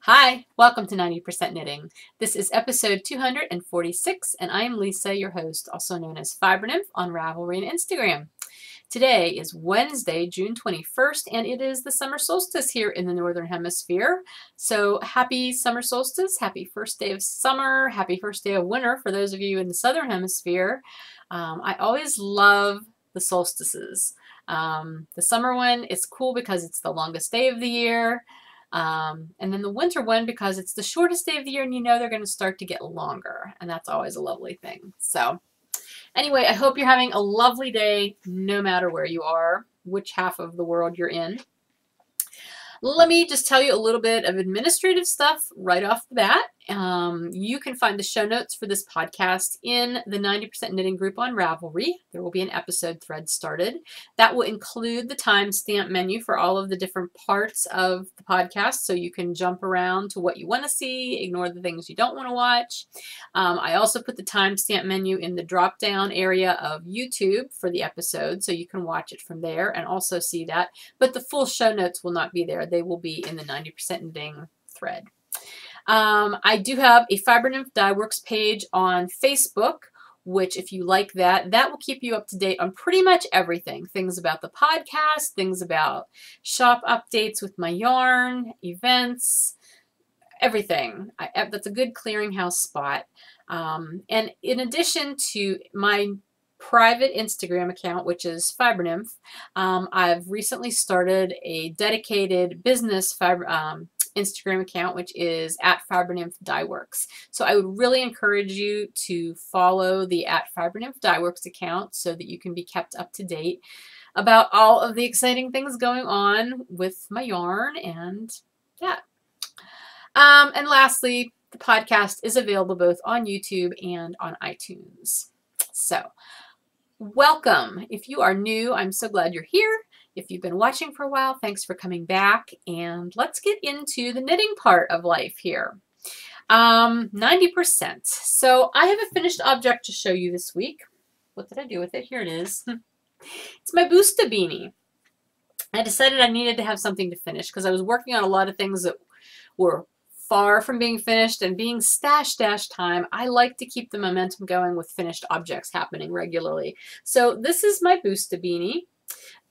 Hi, welcome to 90% Knitting. This is episode 246, and I am Lisa, your host, also known as Fiber Nymph on Ravelry and Instagram. Today is Wednesday, June 21st, and it is the summer solstice here in the Northern Hemisphere. So happy summer solstice, happy first day of summer, happy first day of winter for those of you in the Southern Hemisphere. I always love the solstices. The summer one is cool because it's the longest day of the year. And then the winter one, because it's the shortest day of the year and you know they're going to start to get longer, and that's always a lovely thing. So anyway, I hope you're having a lovely day no matter where you are, which half of the world you're in. Let me just tell you a little bit of administrative stuff right off the bat. You can find the show notes for this podcast in the 90% Knitting group on Ravelry. There will be an episode thread started. That will include the timestamp menu for all of the different parts of the podcast, so you can jump around to what you want to see, ignore the things you don't want to watch. I also put the timestamp menu in the drop-down area of YouTube for the episode, so you can watch it from there and also see that. But the full show notes will not be there. They will be in the 90% Knitting thread. I do have a Fiber Nymph Dye Works page on Facebook, which if you like that, that will keep you up to date on pretty much everything. Things about the podcast, things about shop updates with my yarn, events, everything. That's a good clearinghouse spot. And in addition to my private Instagram account, which is Fiber Nymph, I've recently started a dedicated business Instagram account, which is @FiberNymphDyeWorks. So I would really encourage you to follow the @FiberNymphDyeWorks account so that you can be kept up to date about all of the exciting things going on with my yarn and that. And lastly, the podcast is available both on YouTube and on iTunes. So welcome. If you are new, I'm so glad you're here. If you've been watching for a while, thanks for coming back. And let's get into the knitting part of life here. 90%. So I have a finished object to show you this week. What did I do with it? Here it is. It's my Busta beanie. I decided I needed to have something to finish because I was working on a lot of things that were far from being finished, and being stash time, I like to keep the momentum going with finished objects happening regularly. So this is my Busta beanie.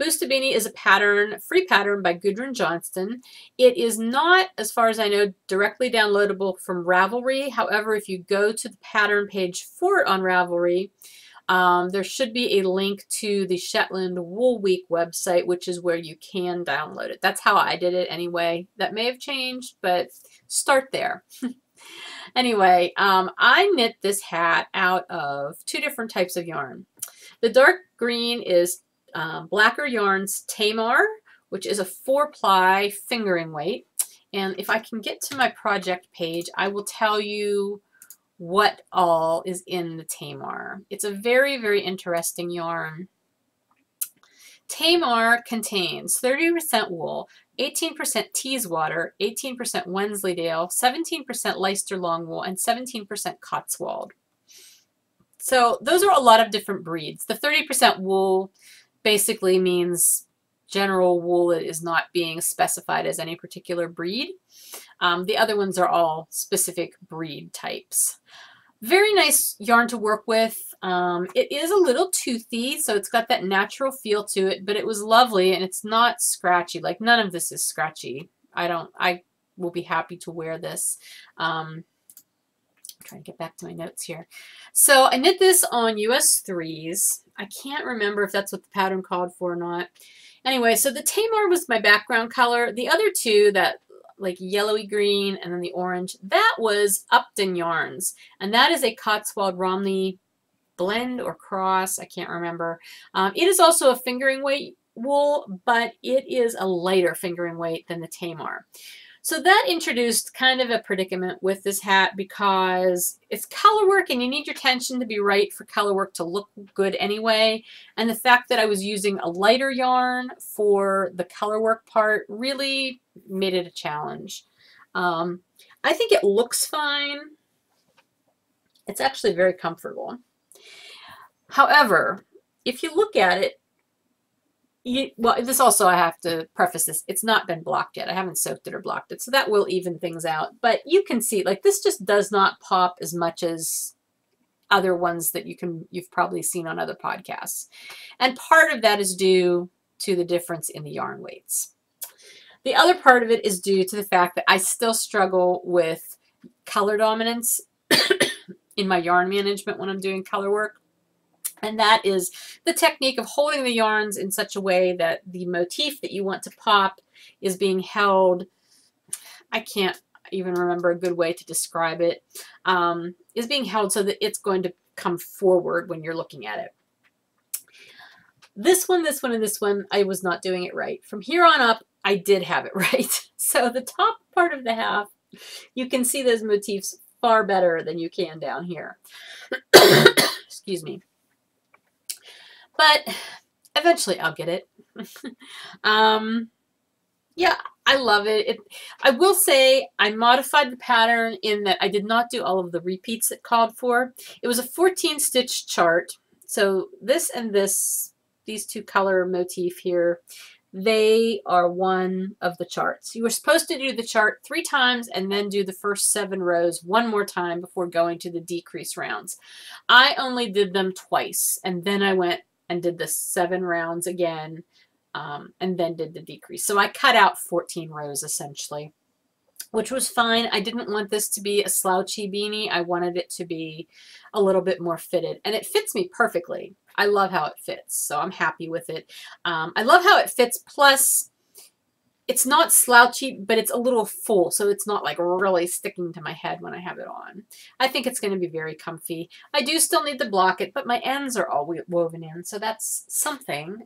Busta beanie is a pattern, free pattern by Gudrun Johnston. It is not, as far as I know, directly downloadable from Ravelry. However, if you go to the pattern page for it on Ravelry, there should be a link to the Shetland Wool Week website, which is where you can download it. That's how I did it anyway. That may have changed, but start there. Anyway, I knit this hat out of two different types of yarn. The dark green is Blacker Yarns Tamar, which is a 4-ply fingering weight. And if I can get to my project page, I will tell you what all is in the Tamar. It's a very, very interesting yarn. Tamar contains 30% wool, 18% Teeswater, 18% Wensleydale, 17% Leicester long wool, and 17% Cotswold. So those are a lot of different breeds. The 30% wool basically means general wool that is not being specified as any particular breed. The other ones are all specific breed types. Very nice yarn to work with. It is a little toothy, so it's got that natural feel to it, but it was lovely, and it's not scratchy. Like, none of this is scratchy. I will be happy to wear this. I'm trying to get back to my notes here. So I knit this on US 3s. I can't remember if that's what the pattern called for or not. Anyway, so the Tamar was my background color. The other two, that like yellowy green and then the orange, that was Upton Yarns, and that is a Cotswold Romney blend or cross, I can't remember. It is also a fingering weight wool, but it is a lighter fingering weight than the Tamar. So that introduced kind of a predicament with this hat because it's color work and you need your tension to be right for color work to look good anyway. And the fact that I was using a lighter yarn for the color work part really made it a challenge. I think it looks fine. It's actually very comfortable. However, if you look at it, Well, this also, I have to preface this, it's not been blocked yet. I haven't soaked it or blocked it, so that will even things out. But you can see, like, this just does not pop as much as other ones that you've probably seen on other podcasts. And part of that is due to the difference in the yarn weights. The other part of it is due to the fact that I still struggle with color dominance in my yarn management when I'm doing color work. And that is the technique of holding the yarns in such a way that the motif that you want to pop is being held. I can't even remember a good way to describe it. Is being held so that it's going to come forward when you're looking at it. This one, and this one, I was not doing it right. From here on up, I did have it right. So the top part of the half, you can see those motifs far better than you can down here. Excuse me. But eventually I'll get it. Yeah, I love it. I will say I modified the pattern in that I did not do all of the repeats it called for. It was a 14 stitch chart. So this and this, these two color motif here, they are one of the charts. You were supposed to do the chart 3 times and then do the first 7 rows one more time before going to the decrease rounds. I only did them twice, and then I went and did the 7 rounds again, and then did the decrease. So I cut out 14 rows essentially, which was fine. I didn't want this to be a slouchy beanie. I wanted it to be a little bit more fitted, and it fits me perfectly. I love how it fits, so I'm happy with it. I love how it fits, plus it's not slouchy, but it's a little full, so it's not like really sticking to my head when I have it on. I think it's going to be very comfy. I do still need to block it, but my ends are all woven in, so that's something.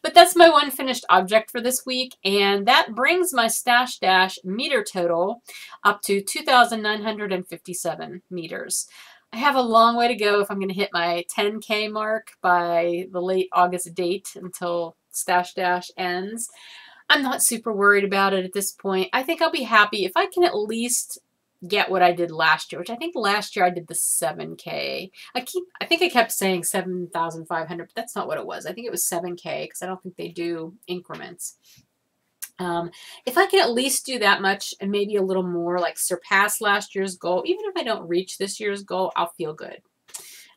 But that's my one finished object for this week, and that brings my Stash Dash meter total up to 2,957 meters. I have a long way to go if I'm going to hit my 10K mark by the late August date until Stash Dash ends. I'm not super worried about it at this point. I think I'll be happy if I can at least get what I did last year, which I think last year I did the 7K. I think I kept saying 7,500, but that's not what it was. I think it was 7K because I don't think they do increments. If I can at least do that much and maybe a little more, like surpass last year's goal, even if I don't reach this year's goal, I'll feel good.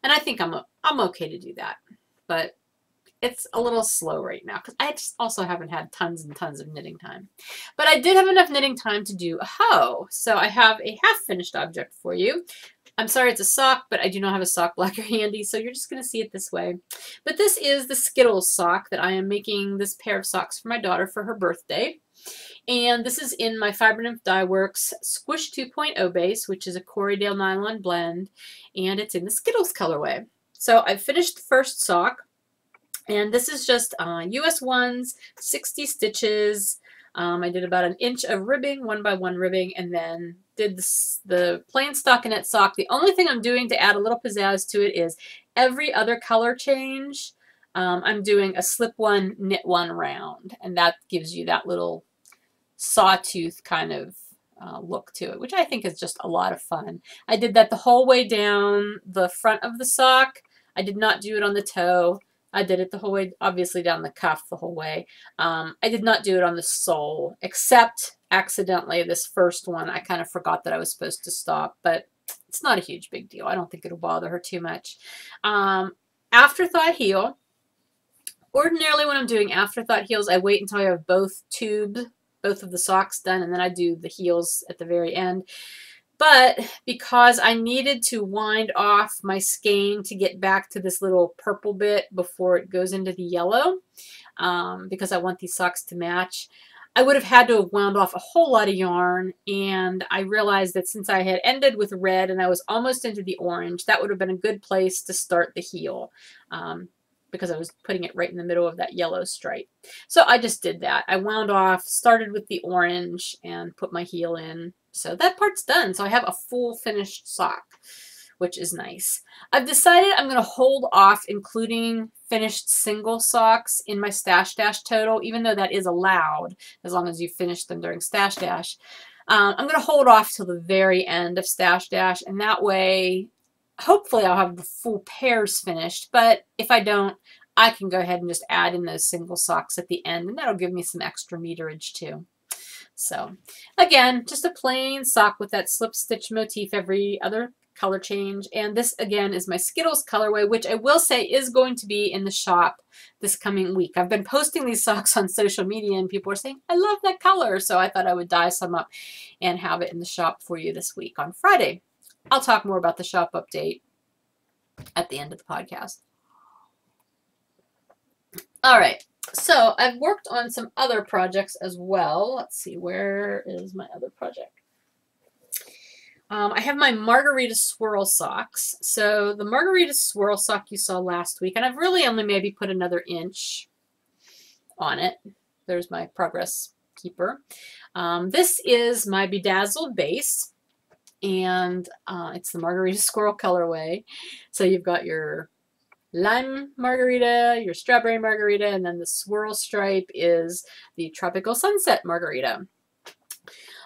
And I think I'm okay to do that. But it's a little slow right now because I just also haven't had tons and tons of knitting time. But I did have enough knitting time to do a hoe. So I have a half-finished object for you. I'm sorry it's a sock, but I do not have a sock blocker handy, so you're just going to see it this way. But this is the Skittles sock that I am making this pair of socks for my daughter for her birthday. And this is in my Fiber Nymph Dye Works Squish 2.0 base, which is a Corriedale nylon blend, and it's in the Skittles colorway. So I've finished the first sock. And this is just US ones, 60 stitches. I did about 1 inch of ribbing, 1x1 ribbing, and then did the plain stockinette sock. The only thing I'm doing to add a little pizzazz to it is every other color change, I'm doing a slip one, knit one round. And that gives you that little sawtooth kind of look to it, which I think is just a lot of fun. I did that the whole way down the front of the sock. I did not do it on the toe. I did it the whole way, obviously down the cuff the whole way. I did not do it on the sole, except accidentally this first one. I kind of forgot that I was supposed to stop, but it's not a huge big deal. I don't think it'll bother her too much. Afterthought heel. Ordinarily when I'm doing afterthought heels, I wait until I have both of the socks done, and then I do the heels at the very end. But because I needed to wind off my skein to get back to this little purple bit before it goes into the yellow, because I want these socks to match, I would have had to have wound off a whole lot of yarn, and I realized that since I had ended with red and I was almost into the orange, that would have been a good place to start the heel, because I was putting it right in the middle of that yellow stripe. So I just did that. I wound off, started with the orange, and put my heel in. So that part's done. So I have a full finished sock, which is nice. I've decided I'm going to hold off including finished single socks in my Stash Dash total, even though that is allowed as long as you finish them during Stash Dash. I'm going to hold off till the very end of Stash Dash, and that way hopefully I'll have the full pairs finished, but if I don't, I can go ahead and just add in those single socks at the end, and that'll give me some extra meterage too. So again, just a plain sock with that slip stitch motif every other color change. And this again is my Skittles colorway, which I will say is going to be in the shop this coming week. I've been posting these socks on social media and people are saying, I love that color. So I thought I would dye some up and have it in the shop for you this week on Friday. I'll talk more about the shop update at the end of the podcast. All right. So I've worked on some other projects as well. Let's see, where is my other project? I have my Margarita Swirl socks. So the Margarita Swirl sock you saw last week, and I've really only maybe put another inch on it. There's my progress keeper. This is my Bedazzled base, and it's the Margarita Swirl colorway. So you've got your lime margarita, your strawberry margarita, and then the swirl stripe is the tropical sunset margarita.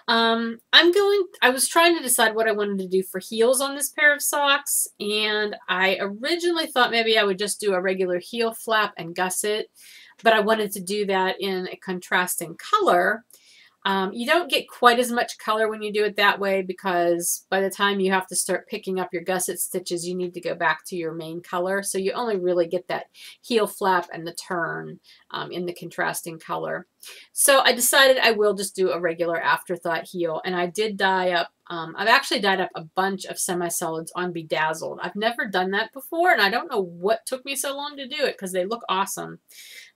I was trying to decide what I wanted to do for heels on this pair of socks, and I originally thought maybe I would just do a regular heel flap and gusset, but I wanted to do that in a contrasting color. You don't get quite as much color when you do it that way, because by the time you have to start picking up your gusset stitches, you need to go back to your main color. So you only really get that heel flap and the turn in the contrasting color. So I decided I will just do a regular afterthought heel, and I did dye up, I've actually dyed up a bunch of semi-solids on Bedazzled. I've never done that before, and I don't know what took me so long to do it because they look awesome.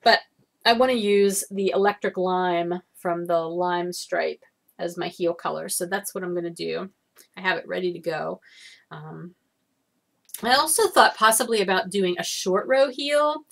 But I want to use the Electric Lime from the Lime Stripe as my heel color. So that's what I'm going to do. I have it ready to go. I also thought possibly about doing a short row heel.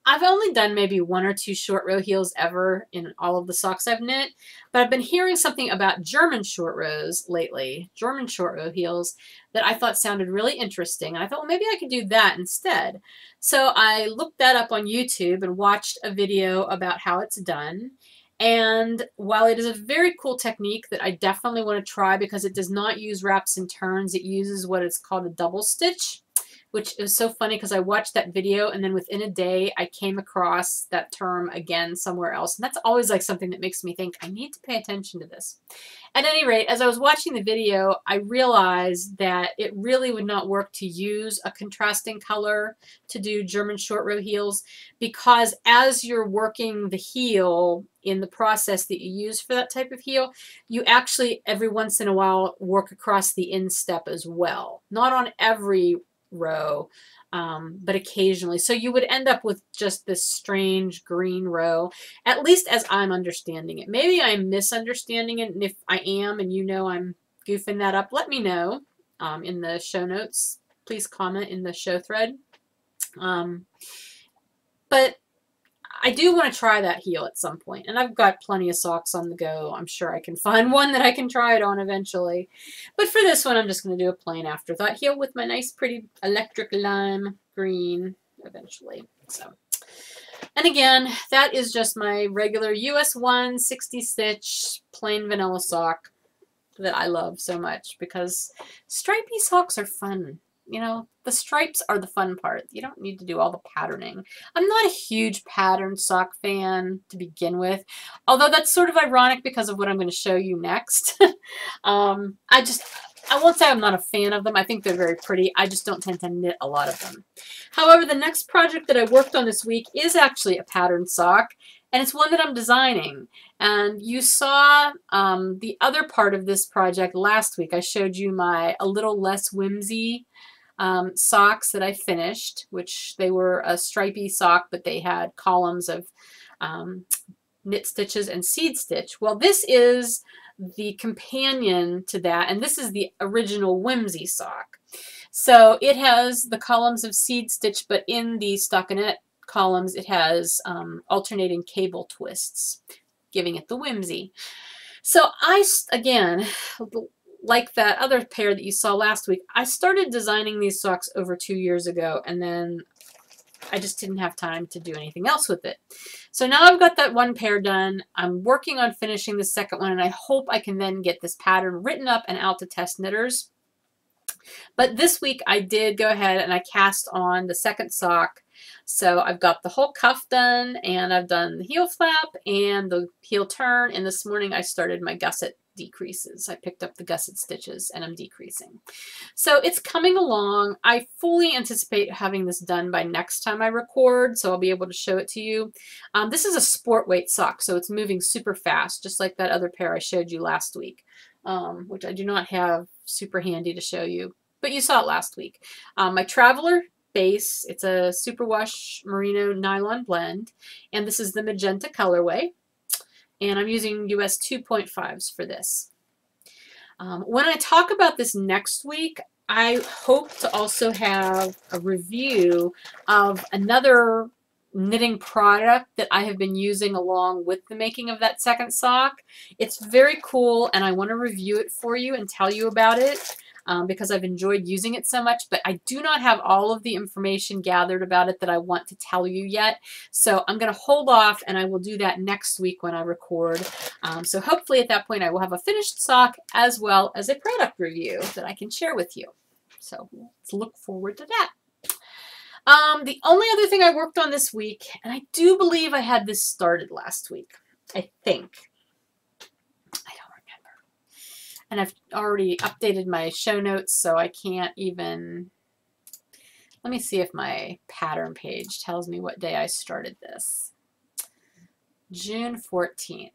I've only done maybe 1 or 2 short row heels ever in all of the socks I've knit, but I've been hearing something about German short rows lately, German short row heels, that I thought sounded really interesting. And I thought, well, maybe I could do that instead. So I looked that up on YouTube and watched a video about how it's done. And while it is a very cool technique that I definitely want to try because it does not use wraps and turns, it uses what is called a double stitch, which is so funny because I watched that video and then within a day I came across that term again somewhere else. And that's always like something that makes me think I need to pay attention to this. At any rate, as I was watching the video, I realized that it really would not work to use a contrasting color to do German short row heels, because as you're working the heel in the process that you use for that type of heel, you actually every once in a while work across the instep as well. Not on every row, but occasionally. So you would end up with just this strange green row, at least as I'm understanding it. Maybe I'm misunderstanding it, and if I am and you know I'm goofing that up, let me know in the show notes. Please comment in the show thread. But I do want to try that heel at some point, and I've got plenty of socks on the go. I'm sure I can find one that I can try it on eventually. But for this one, I'm just going to do a plain afterthought heel with my nice, pretty Electric Lime green eventually. So, and again, that is just my regular US 1 60 stitch plain vanilla sock that I love so much because stripy socks are fun. You know, the stripes are the fun part. You don't need to do all the patterning. I'm not a huge patterned sock fan to begin with, although that's sort of ironic because of what I'm going to show you next. I won't say I'm not a fan of them. I think they're very pretty. I just don't tend to knit a lot of them. However, the next project that I worked on this week is actually a patterned sock, and it's one that I'm designing. And you saw the other part of this project last week. I showed you my A Little Less Whimsy socks that I finished, which they were a stripy sock, but they had columns of knit stitches and seed stitch. Well, this is the companion to that, and this is the original Whimsy sock. So it has the columns of seed stitch, but in the stockinette columns it has alternating cable twists, giving it the Whimsy. So again, like that other pair that you saw last week, I started designing these socks over 2 years ago, and then I just didn't have time to do anything else with it. So now I've got that one pair done. I'm working on finishing the second one, and I hope I can then get this pattern written up and out to test knitters. But this week I did go ahead and I cast on the second sock So I've got the whole cuff done, and I've done the heel flap and the heel turn, and this morning I started my gusset decreases. I picked up the gusset stitches and I'm decreasing. So it's coming along. I fully anticipate having this done by next time I record, so I'll be able to show it to you. This is a sport weight sock, so it's moving super fast, just like that other pair I showed you last week, which I do not have super handy to show you, but you saw it last week. My Traveler base, it's a superwash merino nylon blend, and this is the magenta colorway. And I'm using US 2.5s for this. When I talk about this next week, I hope to also have a review of another knitting product that I have been using along with the making of that second sock. It's very cool, and I want to review it for you and tell you about it. Because I've enjoyed using it so much, but I do not have all of the information gathered about it that I want to tell you yet. So I'm going to hold off, and I will do that next week when I record. So hopefully at that point I will have a finished sock as well as a product review that I can share with you. So let's look forward to that. The only other thing I worked on this week, and I do believe I had this started last week, I think. And I've already updated my show notes, so I can't even... Let me see if my pattern page tells me what day I started this. June 14th.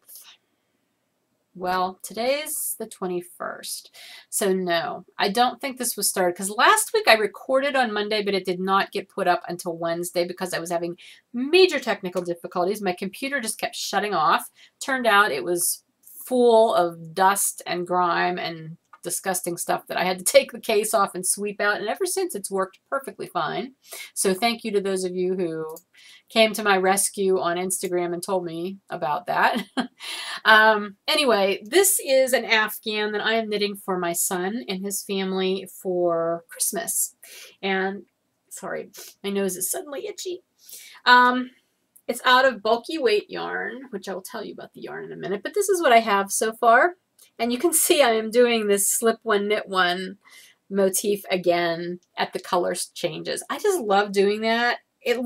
Well, today's the 21st. So no, I don't think this was started, because last week I recorded on Monday, but it did not get put up until Wednesday because I was having major technical difficulties. My computer just kept shutting off. Turned out it was full of dust and grime and disgusting stuff that I had to take the case off and sweep out, and ever since it's worked perfectly fine. So thank you to those of you who came to my rescue on Instagram and told me about that. Anyway, this is an Afghan that I am knitting for my son and his family for Christmas. And sorry, my nose is suddenly itchy. It's out of bulky weight yarn, which I will tell you about the yarn in a minute, but this is what I have so far. And you can see I am doing this slip one, knit one motif again at the color changes. I just love doing that. It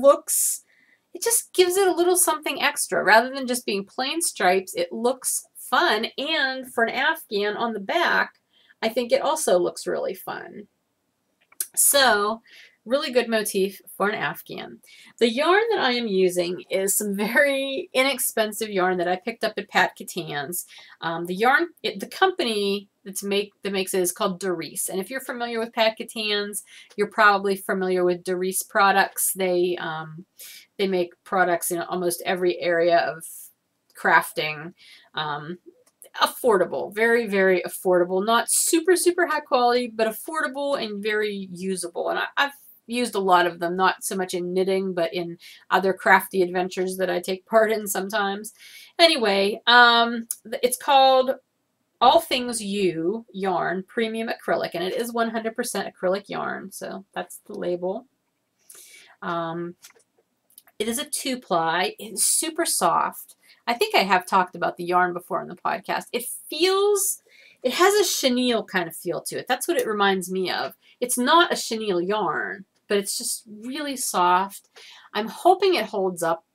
just gives it a little something extra. Rather than just being plain stripes, it looks fun. And for an Afghan on the back, I think it also looks really fun. So, really good motif for an Afghan. The yarn that I am using is some very inexpensive yarn that I picked up at Pat Catan's. The company that makes it is called Doris. And if you're familiar with Pat Catan's, you're probably familiar with Doris products. They make products in almost every area of crafting. Affordable, very, very affordable. Not super, super high quality, but affordable and very usable. And I've used a lot of them, not so much in knitting, but in other crafty adventures that I take part in sometimes. Anyway, it's called All Things You Yarn Premium Acrylic, and it is 100% acrylic yarn, so that's the label. It is a 2-ply. It's super soft. I think I have talked about the yarn before on the podcast. It has a chenille kind of feel to it. That's what it reminds me of. It's not a chenille yarn, but it's just really soft. I'm hoping it holds up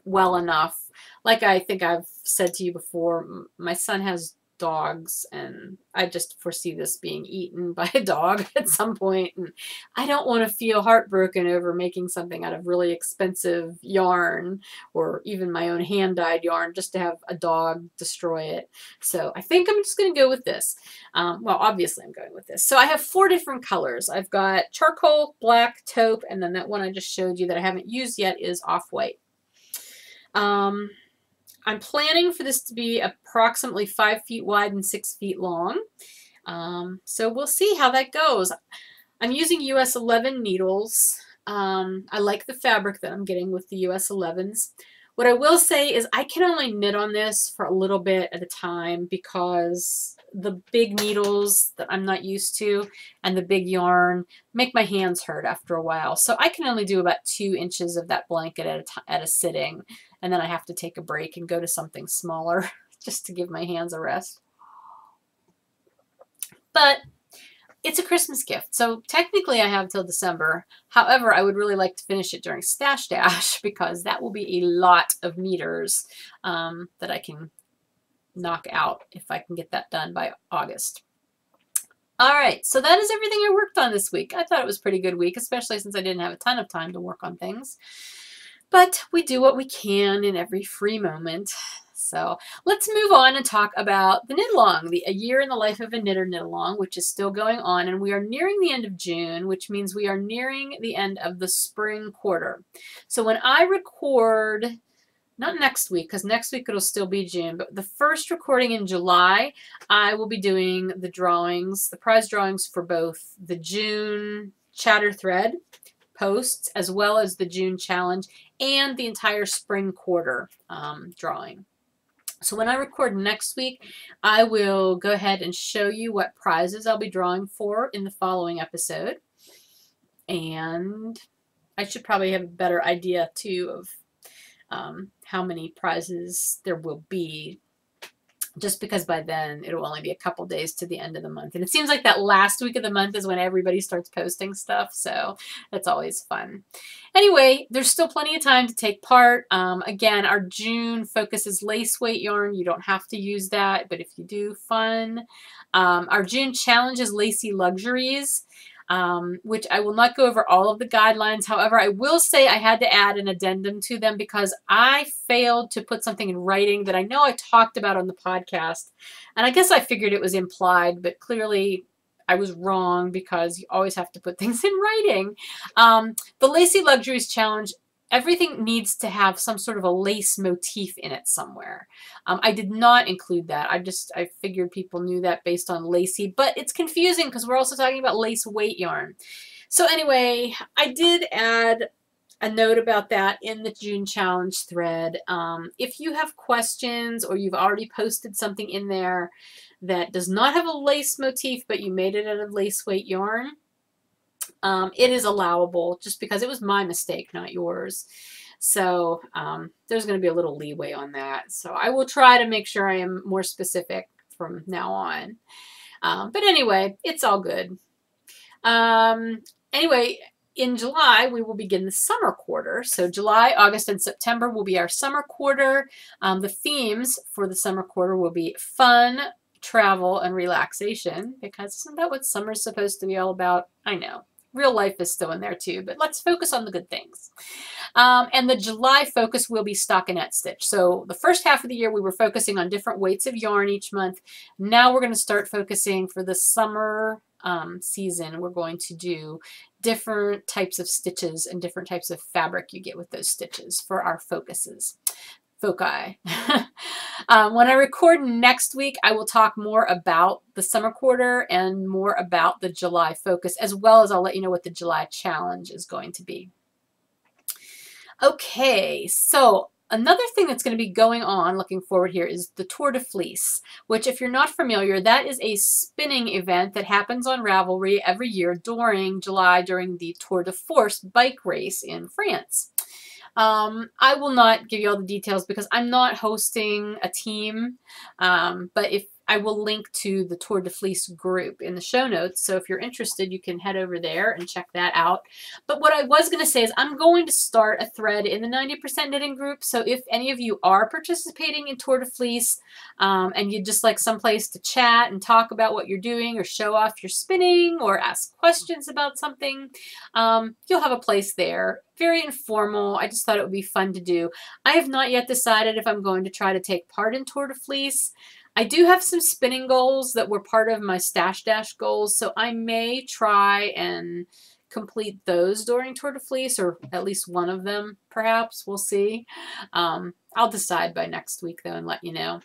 well enough. Like I think I've said to you before, my son has dogs, and I just foresee this being eaten by a dog at some point, and I don't want to feel heartbroken over making something out of really expensive yarn, or even my own hand-dyed yarn, just to have a dog destroy it. So I think I'm just going to go with this. Well, obviously I'm going with this. So I have 4 different colors. I've got charcoal, black, taupe, and then that one I just showed you that I haven't used yet is off-white. I'm planning for this to be approximately 5 feet wide and 6 feet long. So we'll see how that goes. I'm using US 11 needles. I like the fabric that I'm getting with the US 11s. What I will say is I can only knit on this for a little bit at a time because the big needles that I'm not used to and the big yarn make my hands hurt after a while. So I can only do about 2 inches of that blanket at a sitting, and then I have to take a break and go to something smaller just to give my hands a rest. But it's a Christmas gift. So technically I have till December. However, I would really like to finish it during Stash Dash because that will be a lot of meters that I can knock out if I can get that done by August. All right, so that is everything I worked on this week. I thought it was a pretty good week, especially since I didn't have a ton of time to work on things. But we do what we can in every free moment. So let's move on and talk about the knit-along, A Year in the Life of a Knitter knit-along, which is still going on. And we are nearing the end of June, which means we are nearing the end of the spring quarter. So when I record, not next week, because next week it'll still be June, but the first recording in July, I will be doing the drawings, the prize drawings for both the June Chatter Thread posts, as well as the June challenge and the entire spring quarter drawing. So when I record next week, I will go ahead and show you what prizes I'll be drawing for in the following episode. And I should probably have a better idea, too, of how many prizes there will be, just because by then it'll only be a couple days to the end of the month. And it seems like that last week of the month is when everybody starts posting stuff, so that's always fun. Anyway, there's still plenty of time to take part. Again, our June focus is lace weight yarn. You don't have to use that, but if you do, fun. Our June challenge is Lacy Luxuries, which I will not go over all of the guidelines. However, I will say I had to add an addendum to them because I failed to put something in writing that I know I talked about on the podcast. And I guess I figured it was implied, but clearly I was wrong because you always have to put things in writing. The Lacy Luxuries Challenge, everything needs to have some sort of a lace motif in it somewhere. I did not include that. I figured people knew that based on lacy, but it's confusing because we're also talking about lace weight yarn. So anyway, I did add a note about that in the June challenge thread. If you have questions or you've already posted something in there that does not have a lace motif, but you made it out of lace weight yarn, it is allowable just because it was my mistake, not yours. So there's going to be a little leeway on that. So I will try to make sure I am more specific from now on. But anyway, it's all good. Anyway, in July, we will begin the summer quarter. So July, August, and September will be our summer quarter. The themes for the summer quarter will be fun, travel, and relaxation, because isn't that what summer's supposed to be all about? I know. Real life is still in there too, but let's focus on the good things. And the July focus will be stockinette stitch. So the first half of the year we were focusing on different weights of yarn each month. Now we're going to start focusing for the summer season. We're going to do different types of stitches and different types of fabric you get with those stitches for our focuses. Foci. When I record next week, I will talk more about the summer quarter and more about the July focus, as well as I'll let you know what the July challenge is going to be. Okay, so another thing that's going to be going on, looking forward here, is the Tour de Fleece, which if you're not familiar, that is a spinning event that happens on Ravelry every year during July, during the Tour de Force bike race in France. I will not give you all the details because I'm not hosting a team, but if I will link to the Tour de Fleece group in the show notes, so if you're interested, you can head over there and check that out. But what I was going to say is I'm going to start a thread in the 90% Knitting group, so if any of you are participating in Tour de Fleece and you'd just like someplace to chat and talk about what you're doing or show off your spinning or ask questions about something, you'll have a place there. Very informal. I just thought it would be fun to do. I have not yet decided if I'm going to try to take part in Tour de Fleece. I do have some spinning goals that were part of my Stash Dash goals, so I may try and complete those during Tour de Fleece, or at least one of them, perhaps. We'll see. I'll decide by next week, though, and let you know.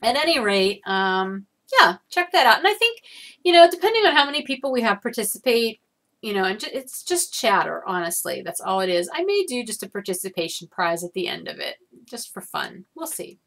At any rate, yeah, check that out. And I think, you know, depending on how many people we have participate, you know, and it's just chatter, honestly. That's all it is. I may do just a participation prize at the end of it, just for fun. We'll see.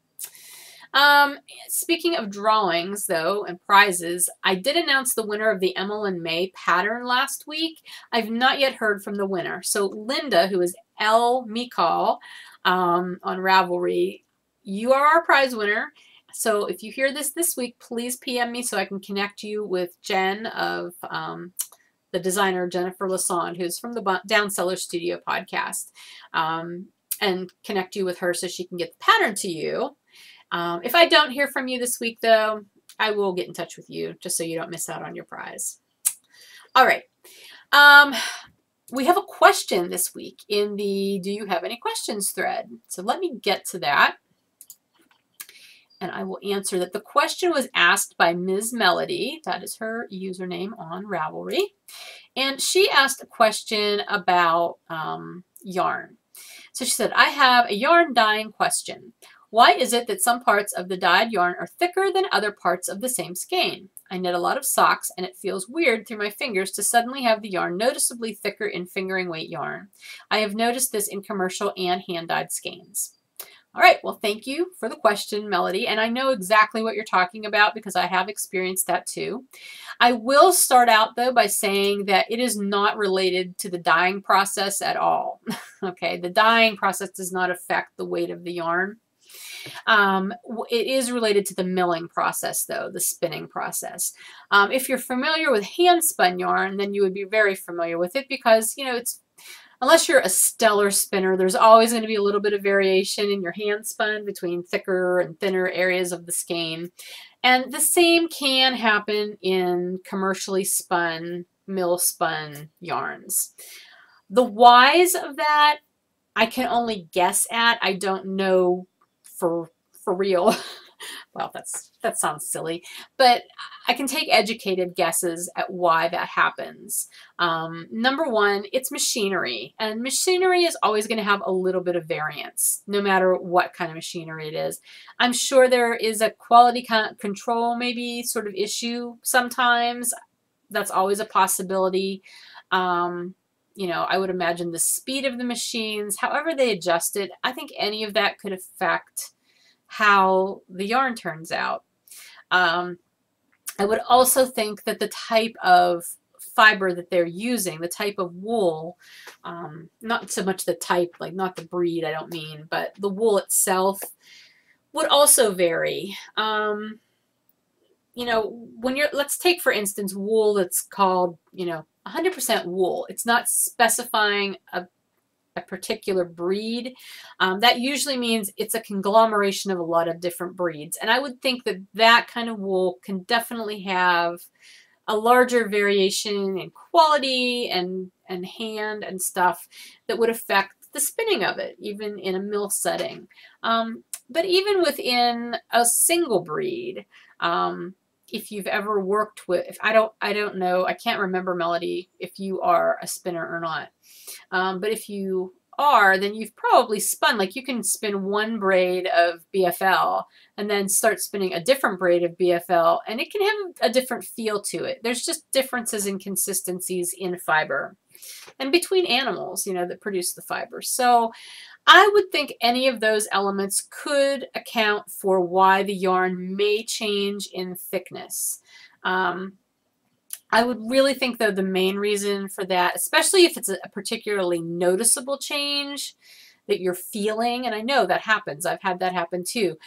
Speaking of drawings, though, and prizes, I did announce the winner of the Emily May pattern last week. I've not yet heard from the winner. So Linda, who is L. Mikal on Ravelry, you are our prize winner. So if you hear this week, please PM me so I can connect you with Jen of the designer Jennifer Lassonde, who's from the Down Cellar Studio podcast, and connect you with her so she can get the pattern to you. If I don't hear from you this week, though, I will get in touch with you just so you don't miss out on your prize. All right. We have a question this week in the Do You Have Any Questions thread. So let me get to that. And I will answer that. The question was asked by Ms. Melody. That is her username on Ravelry. And she asked a question about yarn. So she said, I have a yarn dyeing question. Why is it that some parts of the dyed yarn are thicker than other parts of the same skein? I knit a lot of socks and it feels weird through my fingers to suddenly have the yarn noticeably thicker in fingering weight yarn. I have noticed this in commercial and hand-dyed skeins. All right, well, thank you for the question, Melody, and I know exactly what you're talking about because I have experienced that too. I will start out, though, by saying that it is not related to the dyeing process at all. Okay, the dyeing process does not affect the weight of the yarn. It is related to the milling process, though, the spinning process. If you're familiar with hand-spun yarn, then you would be very familiar with it because, you know, unless you're a stellar spinner, there's always going to be a little bit of variation in your hand spun between thicker and thinner areas of the skein. And the same can happen in commercially spun, mill spun yarns. The whys of that, I can only guess at. I don't know for real. Well, that sounds silly, but I can take educated guesses at why that happens. Number one, it's machinery, and machinery is always going to have a little bit of variance, no matter what kind of machinery it is. I'm sure there is a quality control maybe sort of issue sometimes. That's always a possibility. You know, I would imagine the speed of the machines, however they adjust it, I think any of that could affect how the yarn turns out. I would also think that the type of fiber that they're using, the type of wool, not so much the type, like not the breed, I don't mean, but the wool itself would also vary. You know, when let's take for instance wool that's called, you know, 100% wool. It's not specifying a particular breed. That usually means it's a conglomeration of a lot of different breeds. And I would think that that kind of wool can definitely have a larger variation in quality and hand and stuff that would affect the spinning of it, even in a mill setting. But even within a single breed, if you've ever worked with, I don't know, I can't remember, Melody, if you are a spinner or not. But if you are, then you've probably spun, like you can spin one braid of BFL and then start spinning a different braid of BFL, and it can have a different feel to it. There's just differences in consistencies in fiber and between animals, you know, that produce the fiber. So I would think any of those elements could account for why the yarn may change in thickness. I would really think, though, the main reason for that, especially if it's a particularly noticeable change that you're feeling, and I know that happens, I've had that happen too,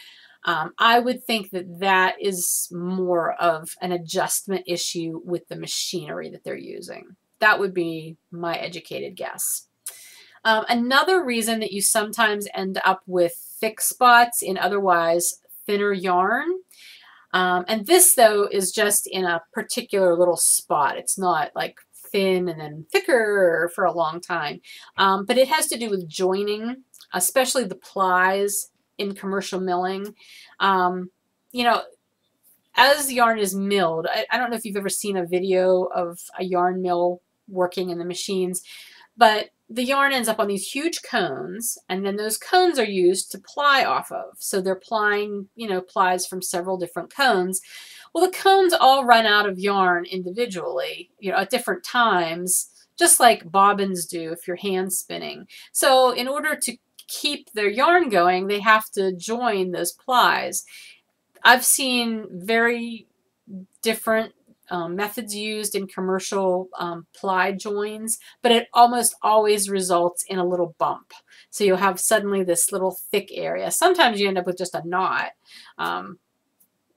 I would think that that is more of an adjustment issue with the machinery that they're using. That would be my educated guess. Another reason that you sometimes end up with thick spots in otherwise thinner yarn, and this, though, is just in a particular little spot. It's not like thin and then thicker for a long time. But it has to do with joining, especially the plies in commercial milling. You know, as yarn is milled, I don't know if you've ever seen a video of a yarn mill working in the machines, but the yarn ends up on these huge cones, and then those cones are used to ply off of. So they're plying, you know, plies from several different cones. Well, the cones all run out of yarn individually, you know, at different times, just like bobbins do if you're hand spinning. So in order to keep their yarn going, they have to join those plies. I've seen very different methods used in commercial ply joins, but it almost always results in a little bump. So you'll have suddenly this little thick area. Sometimes you end up with just a knot,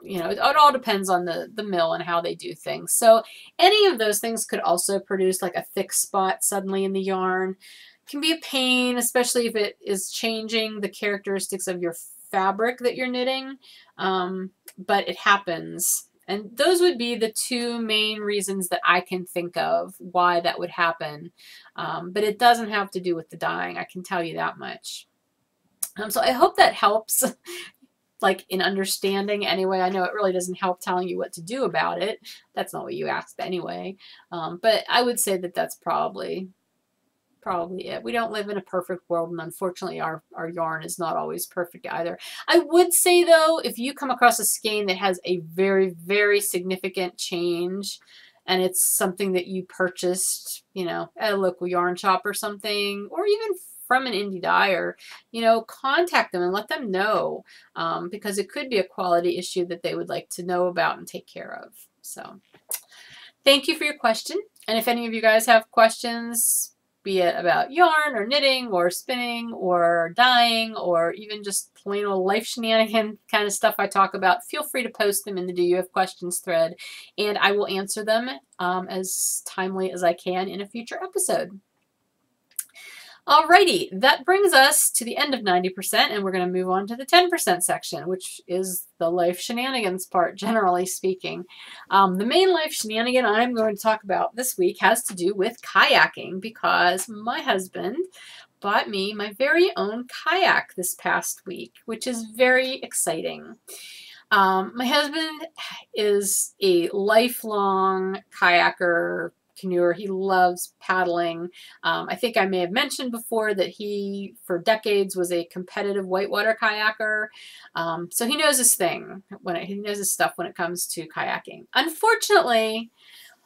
you know, it all depends on the mill and how they do things. So any of those things could also produce like a thick spot suddenly in the yarn. It can be a pain, especially if it is changing the characteristics of your fabric that you're knitting, but it happens. And those would be the two main reasons that I can think of why that would happen. But it doesn't have to do with the dyeing, I can tell you that much. So I hope that helps, like in understanding anyway. I know it really doesn't help telling you what to do about it. That's not what you asked anyway. But I would say that that's probably it. We don't live in a perfect world, and unfortunately our yarn is not always perfect either. I would say though, if you come across a skein that has a very, very significant change, and it's something that you purchased, you know, at a local yarn shop or something, or even from an indie dyer, you know, contact them and let them know, because it could be a quality issue that they would like to know about and take care of. So thank you for your question. And if any of you guys have questions, be it about yarn or knitting or spinning or dyeing or even just plain old life shenanigan kind of stuff I talk about, feel free to post them in the Do You Have Questions thread, and I will answer them as timely as I can in a future episode. Alrighty, that brings us to the end of 90%, and we're going to move on to the 10% section, which is the life shenanigans part, generally speaking. The main life shenanigan I'm going to talk about this week has to do with kayaking, because my husband bought me my very own kayak this past week, which is very exciting. My husband is a lifelong kayaker, canoer. He loves paddling. I think I may have mentioned before that he, for decades, was a competitive whitewater kayaker. So he knows his thing. He knows his stuff when it comes to kayaking. Unfortunately,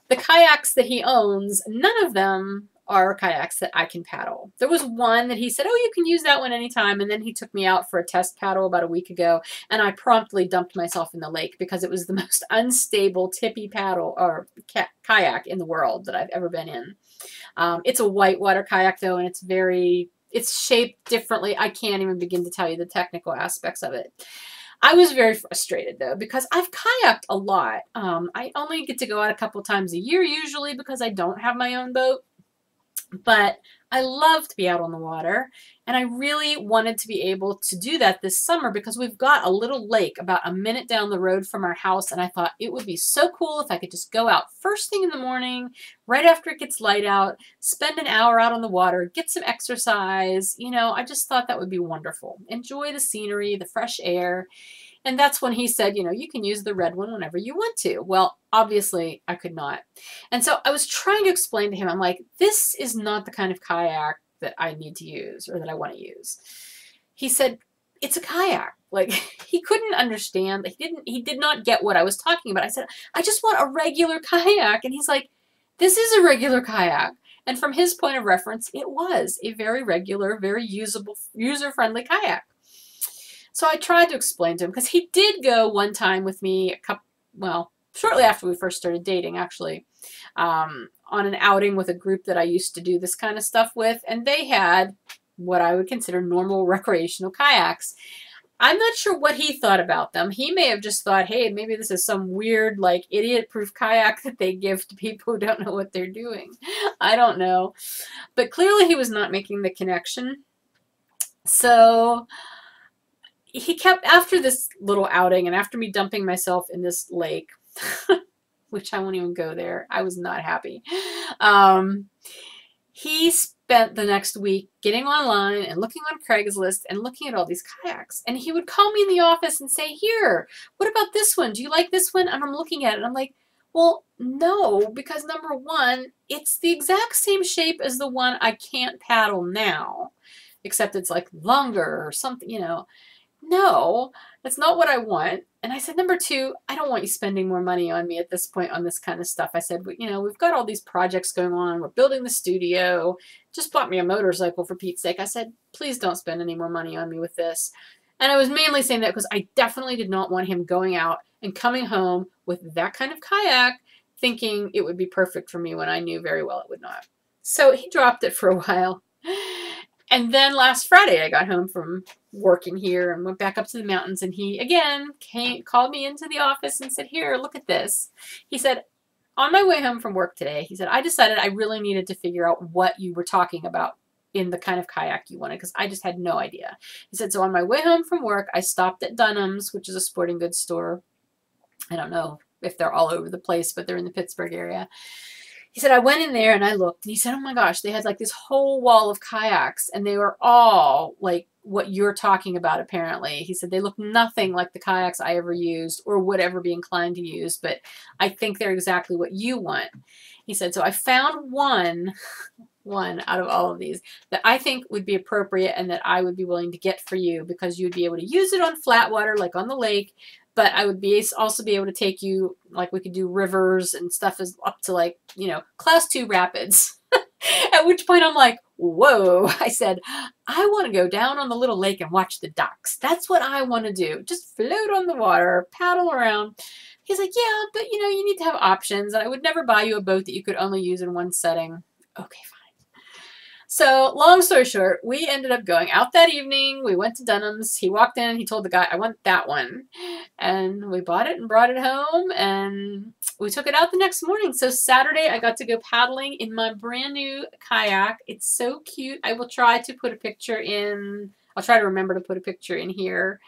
the kayaks that he owns, none of them are kayaks that I can paddle. There was one that he said, oh, you can use that one anytime, and then he took me out for a test paddle about a week ago, and I promptly dumped myself in the lake because it was the most unstable tippy paddle or kayak in the world that I've ever been in. It's a whitewater kayak though, and it's shaped differently. I can't even begin to tell you the technical aspects of it. I was very frustrated though, because I've kayaked a lot. I only get to go out a couple times a year usually because I don't have my own boat. But I love to be out on the water, and I really wanted to be able to do that this summer because we've got a little lake about a minute down the road from our house, and I thought it would be so cool if I could just go out first thing in the morning, right after it gets light out, spend an hour out on the water, get some exercise. You know, I just thought that would be wonderful. Enjoy the scenery, the fresh air. And that's when he said, you know, you can use the red one whenever you want to. Well, obviously I could not. And so I was trying to explain to him, I'm like, this is not the kind of kayak that I need to use or that I want to use. He said, it's a kayak. Like, he couldn't understand. He did not get what I was talking about. I said, I just want a regular kayak. And he's like, this is a regular kayak. And from his point of reference, it was a very regular, very usable, user-friendly kayak. So I tried to explain to him, because he did go one time with me shortly after we first started dating, actually, on an outing with a group that I used to do this kind of stuff with, and they had what I would consider normal recreational kayaks. I'm not sure what he thought about them. He may have just thought, hey, maybe this is some weird, like, idiot-proof kayak that they give to people who don't know what they're doing. I don't know. But clearly he was not making the connection. So he kept, after this little outing and after me dumping myself in this lake, which I won't even go there, I was not happy. He spent the next week getting online and looking on Craigslist and looking at all these kayaks. And he would call me in the office and say, here, what about this one? Do you like this one? And I'm looking at it and I'm like, well, no, because number one, it's the exact same shape as the one I can't paddle now, except it's like longer or something, you know. No, that's not what I want. And I said, number two, I don't want you spending more money on me at this point on this kind of stuff. I said, you know, we've got all these projects going on. We're building the studio. Just bought me a motorcycle for Pete's sake. I said, please don't spend any more money on me with this. And I was mainly saying that because I definitely did not want him going out and coming home with that kind of kayak thinking it would be perfect for me when I knew very well it would not. So he dropped it for a while. And then last Friday, I got home from working here and went back up to the mountains, and he again called me into the office and said, "Here, look at this." He said, on my way home from work today, he said, "I decided I really needed to figure out what you were talking about in the kind of kayak you wanted, because I just had no idea." He said, "So on my way home from work, I stopped at Dunham's, which is a sporting goods store. I don't know if they're all over the place, but they're in the Pittsburgh area." He said, "I went in there and I looked," and he said, "Oh my gosh, they had like this whole wall of kayaks, and they were all like what you're talking about, apparently." He said, "They look nothing like the kayaks I ever used or would ever be inclined to use, but I think they're exactly what you want." He said, "So I found one out of all of these that I think would be appropriate and that I would be willing to get for you, because you'd be able to use it on flat water, like on the lake, but I would also be able to take you, like we could do rivers and stuff is up to like, class 2 rapids." At which point I'm like, whoa. I said, "I want to go down on the little lake and watch the ducks. That's what I want to do. Just float on the water, paddle around." He's like, "Yeah, but you need to have options. And I would never buy you a boat that you could only use in one setting." Okay, fine. So long story short, we ended up going out that evening. We went to Dunham's. He walked in. He told the guy, "I want that one." And we bought it and brought it home. And we took it out the next morning. So Saturday, I got to go paddling in my brand new kayak. It's so cute. I will try to put a picture in. I'll try to remember to put a picture in here.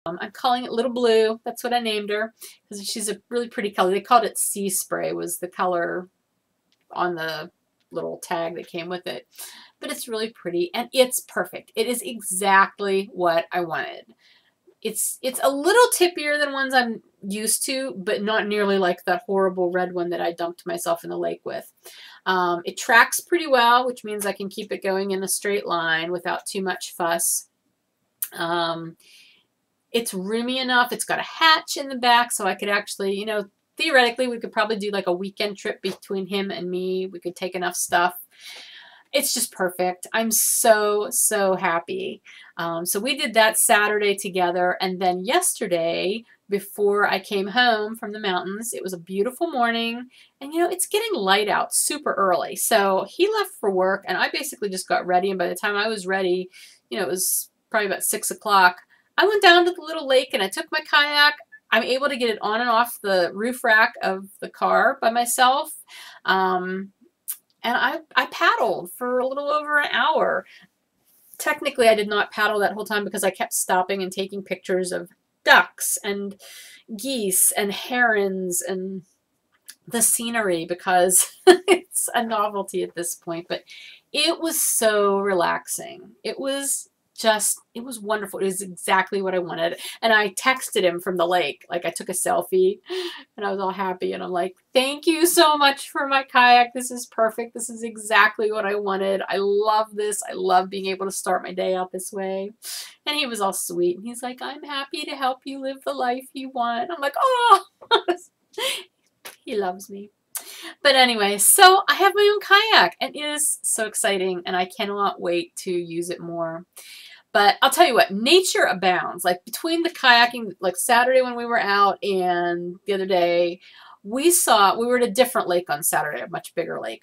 I'm calling it Little Blue. That's what I named her, because she's a really pretty color. They called it Sea Spray, was the color on the little tag that came with it. But it's really pretty, and it's perfect. It is exactly what I wanted. It's a little tippier than ones I'm used to, but not nearly like that horrible red one that I dumped myself in the lake with. It tracks pretty well, which means I can keep it going in a straight line without too much fuss. It's roomy enough. It's got a hatch in the back, so I could actually, theoretically, we could probably do like a weekend trip between him and me. We could take enough stuff. It's just perfect. I'm so, so happy. So we did that Saturday together, and then yesterday, before I came home from the mountains, it was a beautiful morning, and it's getting light out super early. So he left for work, and I basically just got ready, and by the time I was ready, it was probably about 6 o'clock. I went down to the little lake and I took my kayak. I'm able to get it on and off the roof rack of the car by myself. And I paddled for a little over an hour. Technically, I did not paddle that whole time because I kept stopping and taking pictures of ducks and geese and herons and the scenery, because it's a novelty at this point. But it was so relaxing. It was wonderful. It was exactly what I wanted. And I texted him from the lake. Like, I took a selfie and I was all happy. And I'm like, "Thank you so much for my kayak. This is perfect. This is exactly what I wanted. I love this. I love being able to start my day out this way." And he was all sweet. And he's like, "I'm happy to help you live the life you want." I'm like, oh, he loves me. But anyway, so I have my own kayak, and it is so exciting, and I cannot wait to use it more. But I'll tell you what, nature abounds. Like, between the kayaking, like Saturday when we were out and the other day, we were at a different lake on Saturday, a much bigger lake.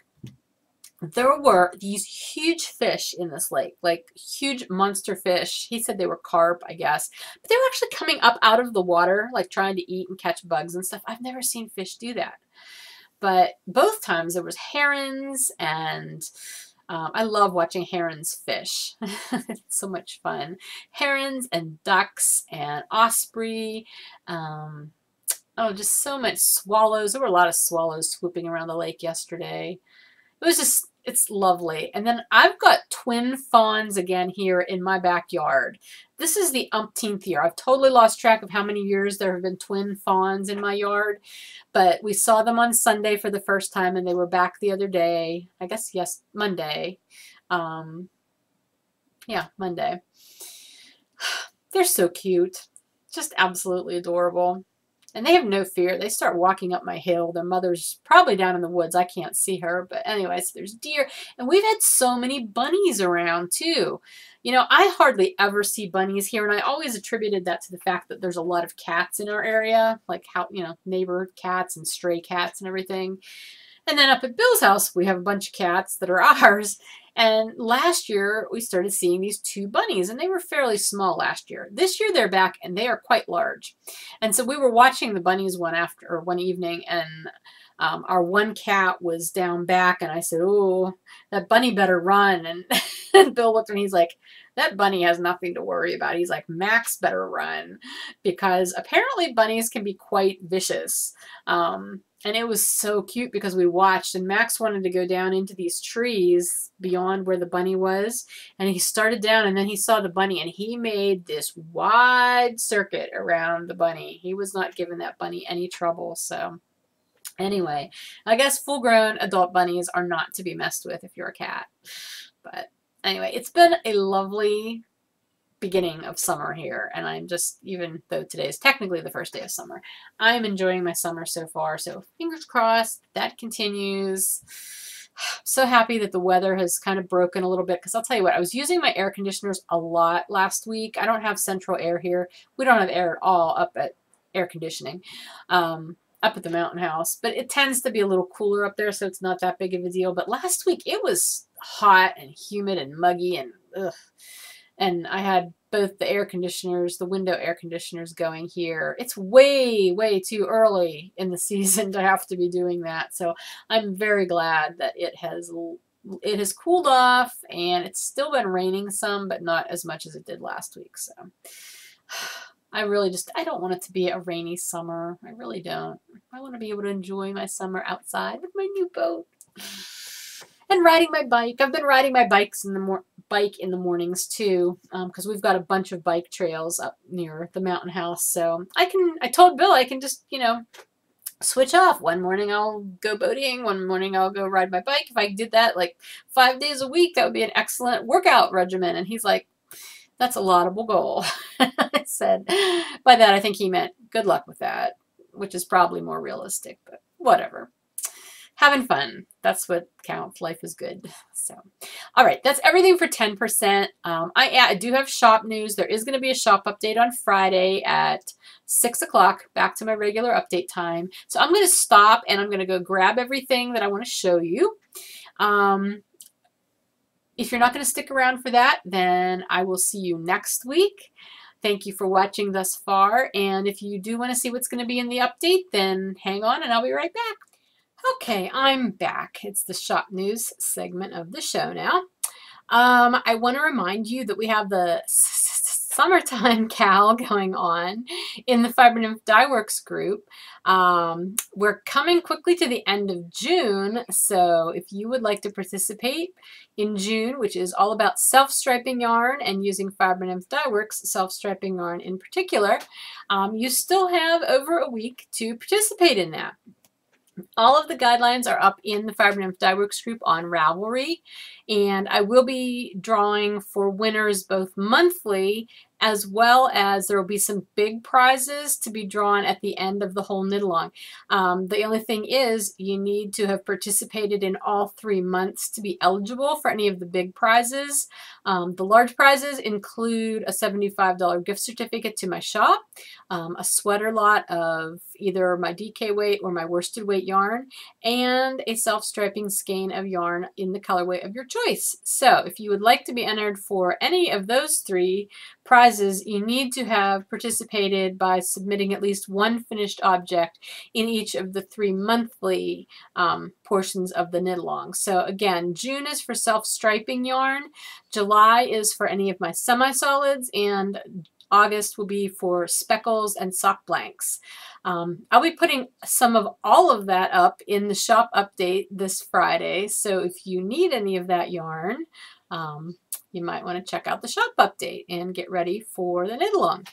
There were these huge fish in this lake, like huge monster fish. He said they were carp, I guess. But they were actually coming up out of the water, like trying to eat and catch bugs and stuff. I've never seen fish do that. But both times there was herons, and I love watching herons fish. It's so much fun. Herons and ducks and osprey. Just so much swallows. There were a lot of swallows swooping around the lake yesterday. It's lovely. And then I've got twin fawns again here in my backyard. This is the umpteenth year. I've totally lost track of how many years there have been twin fawns in my yard. But we saw them on Sunday for the first time, and they were back the other day. I guess, yes, Monday. Yeah, Monday. They're so cute. Just absolutely adorable. And they have no fear. They start walking up my hill. Their mother's probably down in the woods. I can't see her. But anyways, there's deer. And we've had so many bunnies around too. You know, I hardly ever see bunnies here, and I always attributed that to the fact that there's a lot of cats in our area, like how, you know, neighbor cats and stray cats and everything. And then up at Bill's house, we have a bunch of cats that are ours. And last year, we started seeing these 2 bunnies, and they were fairly small last year. This year, they're back, and they are quite large. And so we were watching the bunnies one evening, and our one cat was down back, and I said, "Oh, that bunny better run." And, and Bill looked at me, he's like, "That bunny has nothing to worry about." He's like, "Max better run," because apparently bunnies can be quite vicious. And it was so cute because we watched, and Max wanted to go down into these trees beyond where the bunny was, and he started down, and then he saw the bunny, and he made this wide circuit around the bunny. He was not giving that bunny any trouble. So anyway, I guess full-grown adult bunnies are not to be messed with if you're a cat. But anyway, it's been a lovely beginning of summer here, and I'm just, even though today is technically the first day of summer, I'm enjoying my summer so far. So fingers crossed that continues. So happy that the weather has kind of broken a little bit, because I'll tell you what, I was using my air conditioners a lot last week. I don't have central air here. We don't have air at all up at air conditioning. Up at the mountain house, but it tends to be a little cooler up there, so it's not that big of a deal. But last week it was hot and humid and muggy, and ugh. And I had both the air conditioners, the window air conditioners going here. It's way, way too early in the season to have to be doing that. So I'm very glad that it has cooled off, and it's still been raining some, but not as much as it did last week. So I don't want it to be a rainy summer. I really don't. I want to be able to enjoy my summer outside with my new boat and riding my bike. I've been riding my bike in the mornings too, because we've got a bunch of bike trails up near the mountain house. So I told Bill I can just, you know, switch off. One morning I'll go boating, one morning I'll go ride my bike. If I did that like 5 days a week, that would be an excellent workout regimen. And he's like, "That's a laudable goal." I said, by that I think he meant good luck with that, which is probably more realistic, but whatever. Having fun. That's what counts. Life is good. So, all right. That's everything for 10%. I do have shop news. There is going to be a shop update on Friday at 6 o'clock, back to my regular update time. So I'm going to stop, and I'm going to go grab everything that I want to show you. If you're not going to stick around for that, then I will see you next week. Thank you for watching thus far. And if you do want to see what's going to be in the update, then hang on and I'll be right back. Okay, I'm back. It's the shop news segment of the show now. I want to remind you that we have the summertime cal going on in the Fiber Nymph Dye Works group. We're coming quickly to the end of June, so if you would like to participate in June, which is all about self-striping yarn and using Fiber Nymph Dye Works self-striping yarn in particular, you still have over a week to participate in that. All of the guidelines are up in the Fiber Nymph Dye Works group on Ravelry, and I will be drawing for winners both monthly, as well as there will be some big prizes to be drawn at the end of the whole knit along. The only thing is you need to have participated in all 3 months to be eligible for any of the big prizes. The large prizes include a $75 gift certificate to my shop, a sweater lot of either my DK weight or my worsted weight yarn, and a self-striping skein of yarn in the colorway of your choice. So if you would like to be entered for any of those 3 prizes, you need to have participated by submitting at least one finished object in each of the 3 monthly portions of the knit along. So again, June is for self-striping yarn, July is for any of my semi-solids, and August will be for speckles and sock blanks. I'll be putting some of all of that up in the shop update this Friday, so if you need any of that yarn, you might want to check out the shop update and get ready for the knit along.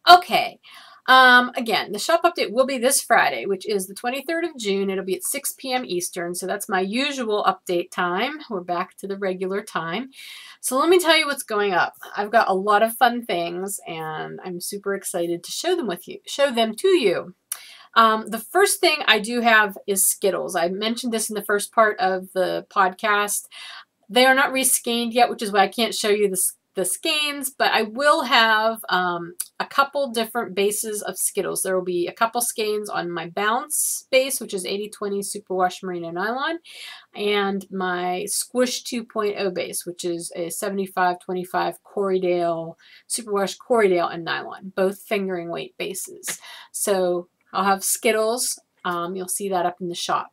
Okay, Again, the shop update will be this Friday, which is the 23rd of June. It'll be at 6 p.m. Eastern, so that's my usual update time. We're back to the regular time. So let me tell you what's going up. I've got a lot of fun things, and I'm super excited to show them to you. The first thing I do have is Skittles. I mentioned this in the first part of the podcast. They are not reskeined yet, which is why I can't show you the skeins, but I will have a couple different bases of Skittles. There will be a couple skeins on my Bounce base, which is 80/20 Superwash Merino Nylon, and my Squish 2.0 base, which is a 75/25 Corriedale, Superwash Corriedale and Nylon, both fingering weight bases. So I'll have Skittles. You'll see that up in the shop.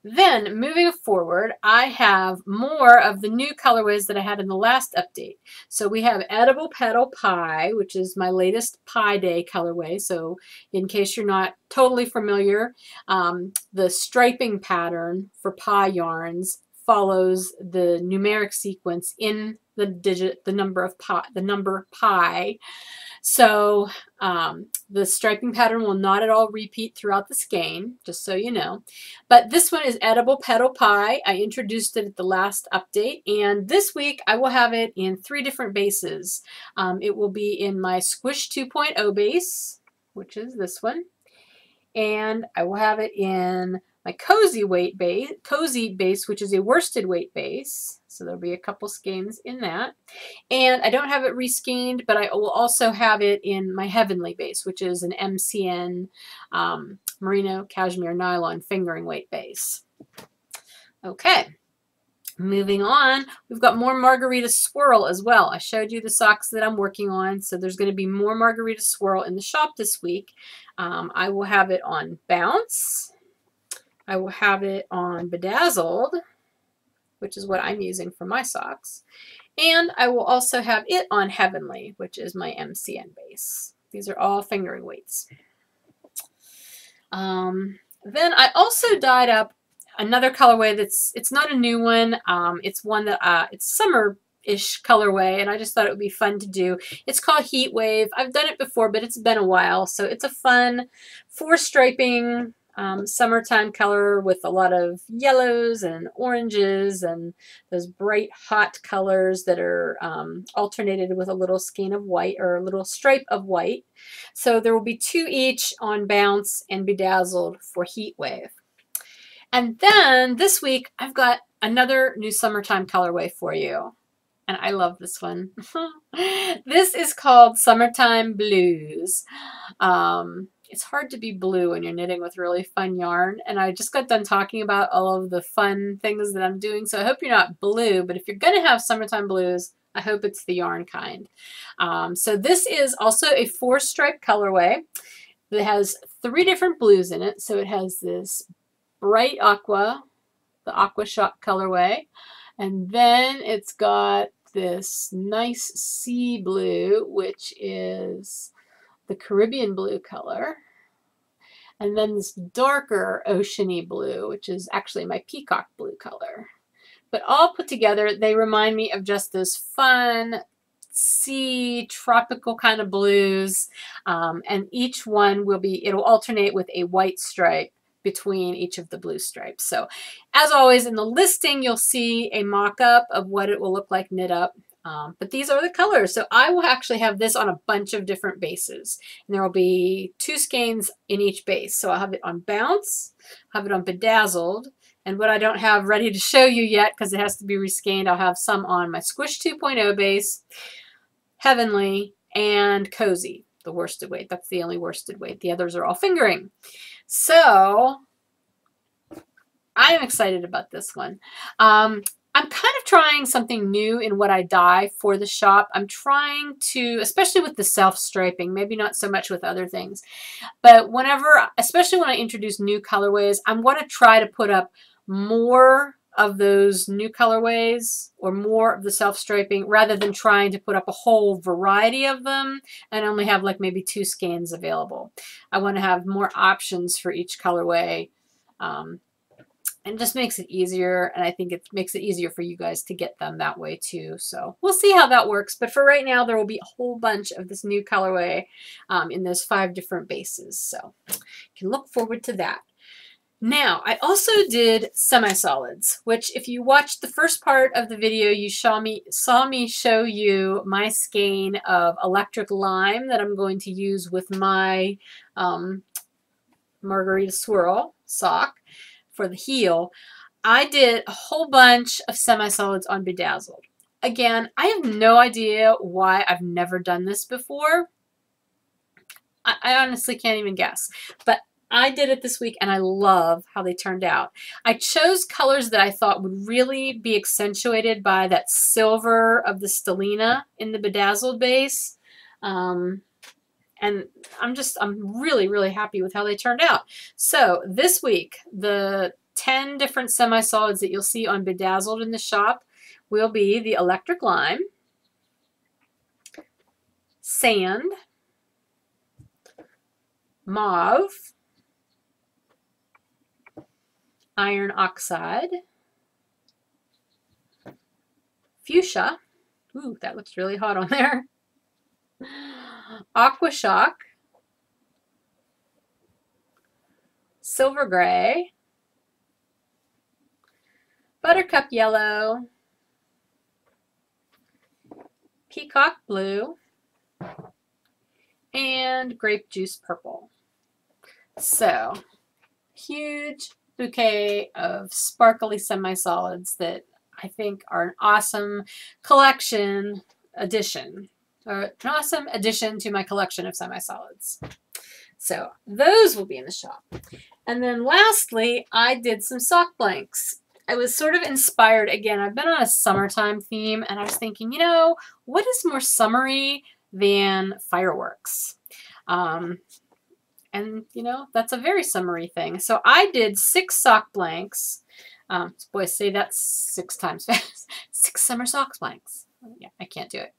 Then, moving forward, I have more of the new colorways that I had in the last update. So we have Edible Petal Pie, which is my latest Pie Day colorway. So in case you're not totally familiar, the striping pattern for pie yarns follows the numeric sequence in the number pi. So the striping pattern will not at all repeat throughout the skein, just so you know. But this one is Edible Petal Pie. I introduced it at the last update, and this week I will have it in 3 different bases. It will be in my Squish 2.0 base, which is this one, and I will have it in my Cozy base, which is a worsted weight base. So there'll be a couple skeins in that. And I don't have it reskeined, but I will also have it in my Heavenly base, which is an MCN Merino Cashmere Nylon fingering weight base. Okay. Moving on, we've got more Margarita Swirl as well. I showed you the socks that I'm working on, so there's going to be more Margarita Swirl in the shop this week. I will have it on Bounce. I will have it on Bedazzled, which is what I'm using for my socks. And I will also have it on Heavenly, which is my MCN base. These are all fingering weights. Then I also dyed up another colorway it's not a new one. It's one that it's summer-ish colorway, and I just thought it would be fun to do. It's called Heat Wave. I've done it before, but it's been a while, so it's a fun 4-striping summertime color with a lot of yellows and oranges and those bright hot colors that are alternated with a little skein of white or a little stripe of white. So there will be 2 each on Bounce and Bedazzled for Heat Wave. And then this week I've got another new summertime colorway for you, and I love this one. This is called Summertime Blues. It's hard to be blue when you're knitting with really fun yarn, and I just got done talking about all of the fun things that I'm doing, so I hope you're not blue, but if you're going to have summertime blues, I hope it's the yarn kind. So this is also a 4-stripe colorway that has 3 different blues in it. So it has this bright aqua, the Aqua Shot colorway, and then it's got this nice sea blue, which is the Caribbean blue color, and then this darker oceany blue, which is actually my peacock blue color. But all put together, they remind me of just those fun sea tropical kind of blues, and each one it'll alternate with a white stripe between each of the blue stripes. So as always, in the listing you'll see a mock-up of what it will look like knit up. But these are the colors. So I will actually have this on a bunch of different bases. And there will be 2 skeins in each base. So I'll have it on Bounce, have it on Bedazzled, and what I don't have ready to show you yet because it has to be reskeined, I'll have some on my Squish 2.0 base, Heavenly, and Cozy, the worsted weight. That's the only worsted weight. The others are all fingering. So I am excited about this one. I'm kind of trying something new in what I dye for the shop. I'm trying to, especially with the self-striping, maybe not so much with other things, but especially when I introduce new colorways, I want to try to put up more of those new colorways or more of the self-striping rather than trying to put up a whole variety of them and only have like maybe 2 skeins available. I want to have more options for each colorway. and just makes it easier, and I think it makes it easier for you guys to get them that way too. So we'll see how that works, but for right now there will be a whole bunch of this new colorway in those 5 different bases, so you can look forward to that. Now, I also did semi-solids, which if you watched the first part of the video, you saw me show you my skein of electric lime that I'm going to use with my Margarita Swirl sock for the heel. I did a whole bunch of semi-solids on Bedazzled. Again, I have no idea why I've never done this before. I honestly can't even guess, but I did it this week and I love how they turned out. I chose colors that I thought would really be accentuated by that silver of the Stellina in the Bedazzled base. And I'm really, really happy with how they turned out. So this week, the 10 different semi-solids that you'll see on Bedazzled in the shop will be the Electric Lime, Sand, Mauve, Iron Oxide, Fuchsia, ooh, that looks really hot on there, Aqua Shock, Silver Gray, Buttercup Yellow, Peacock Blue, and Grape Juice Purple. So, huge bouquet of sparkly semi-solids that I think are an awesome collection addition, or an awesome addition to my collection of semi-solids. So those will be in the shop. And then lastly, I did some sock blanks. I was sort of inspired, again, I've been on a summertime theme, and I was thinking, you know, what is more summery than fireworks? And, you know, that's a very summery thing. So I did 6 sock blanks. Boy, say that 6 times fast. 6 summer sock blanks. Yeah, I can't do it.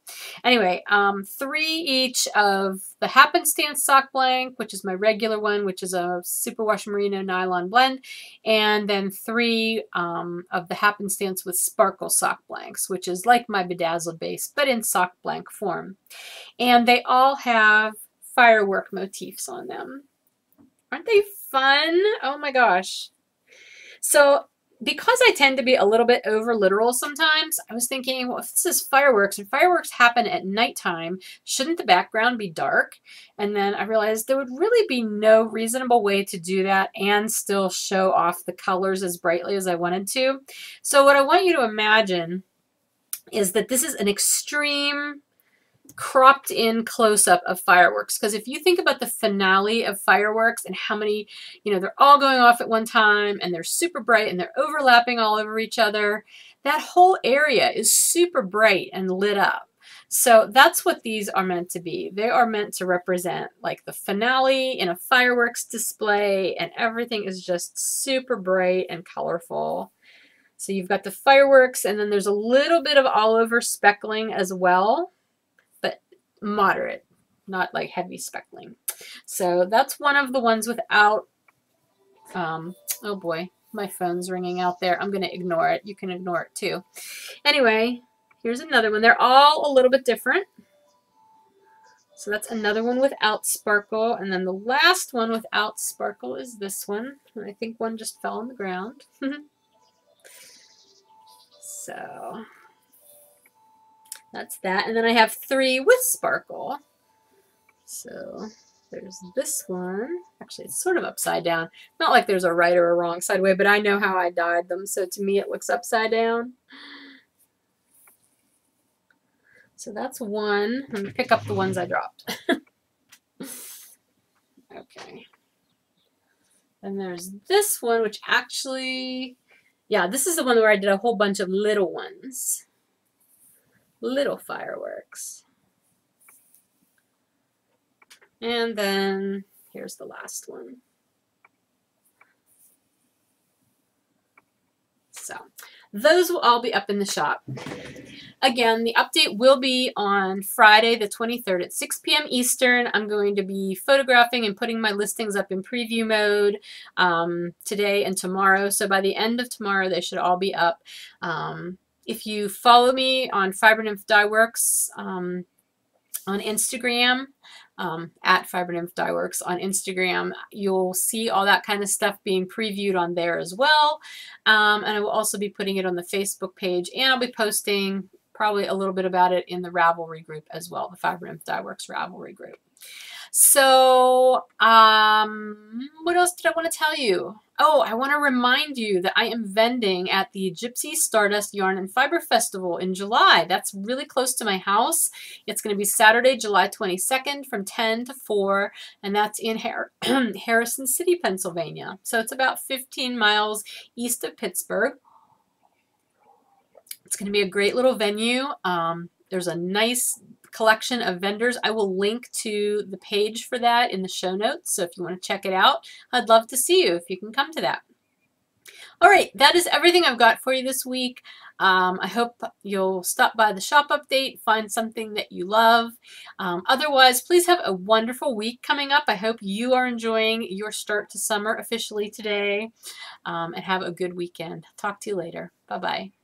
Anyway, 3 each of the Happenstance sock blank, which is my regular one, which is a superwash merino nylon blend, and then 3 of the Happenstance with sparkle sock blanks, which is like my Bedazzled base, but in sock blank form. And they all have firework motifs on them. Aren't they fun? Oh my gosh. So because I tend to be a little bit over literal sometimes, I was thinking, well, if this is fireworks and fireworks happen at nighttime, shouldn't the background be dark? And then I realized there would really be no reasonable way to do that and still show off the colors as brightly as I wanted to. So what I want you to imagine is that this is an extreme cropped in close-up of fireworks, because if you think about the finale of fireworks and how many, you know, they're all going off at one time and they're super bright and they're overlapping all over each other, that whole area is super bright and lit up. So that's what these are meant to be. They are meant to represent like the finale in a fireworks display, and everything is just super bright and colorful. So you've got the fireworks, and then there's a little bit of all over speckling as well, moderate, not like heavy speckling. So that's one of the ones without, oh boy, my phone's ringing out there. I'm going to ignore it. You can ignore it too. Anyway, here's another one. They're all a little bit different. So that's another one without sparkle. And then the last one without sparkle is this one. And I think one just fell on the ground. So that's that. And then I have 3 with sparkle. So there's this one. Actually, it's sort of upside down. Not like there's a right or a wrong side way, but I know how I dyed them, so to me it looks upside down. So that's one. Let me pick up the ones I dropped. Okay. And there's this one, which actually, yeah, this is the one where I did a whole bunch of little ones. Little fireworks. And then here's the last one. So those will all be up in the shop. Again, the update will be on Friday the 23rd at 6 p.m. Eastern. I'm going to be photographing and putting my listings up in preview mode today and tomorrow. So by the end of tomorrow, they should all be up. If you follow me on Fibernymph Dyeworks on Instagram, at Fibernymph Dyeworks on Instagram, you'll see all that kind of stuff being previewed on there as well. And I will also be putting it on the Facebook page, and I'll be posting probably a little bit about it in the Ravelry group as well, the Fibernymph Dyeworks Ravelry group. So what else did I want to tell you? Oh, I want to remind you that I am vending at the Gypsy Stardust Yarn and Fiber Festival in July. That's really close to my house. It's going to be Saturday, July 22nd from 10 to 4, and that's in Harrison City, Pennsylvania. So it's about 15 miles east of Pittsburgh. It's going to be a great little venue. There's a nice collection of vendors. I will link to the page for that in the show notes. So if you want to check it out, I'd love to see you if you can come to that. All right, that is everything I've got for you this week. I hope you'll stop by the shop update, find something that you love. Otherwise, please have a wonderful week coming up. I hope you are enjoying your start to summer officially today, and have a good weekend. Talk to you later. Bye-bye.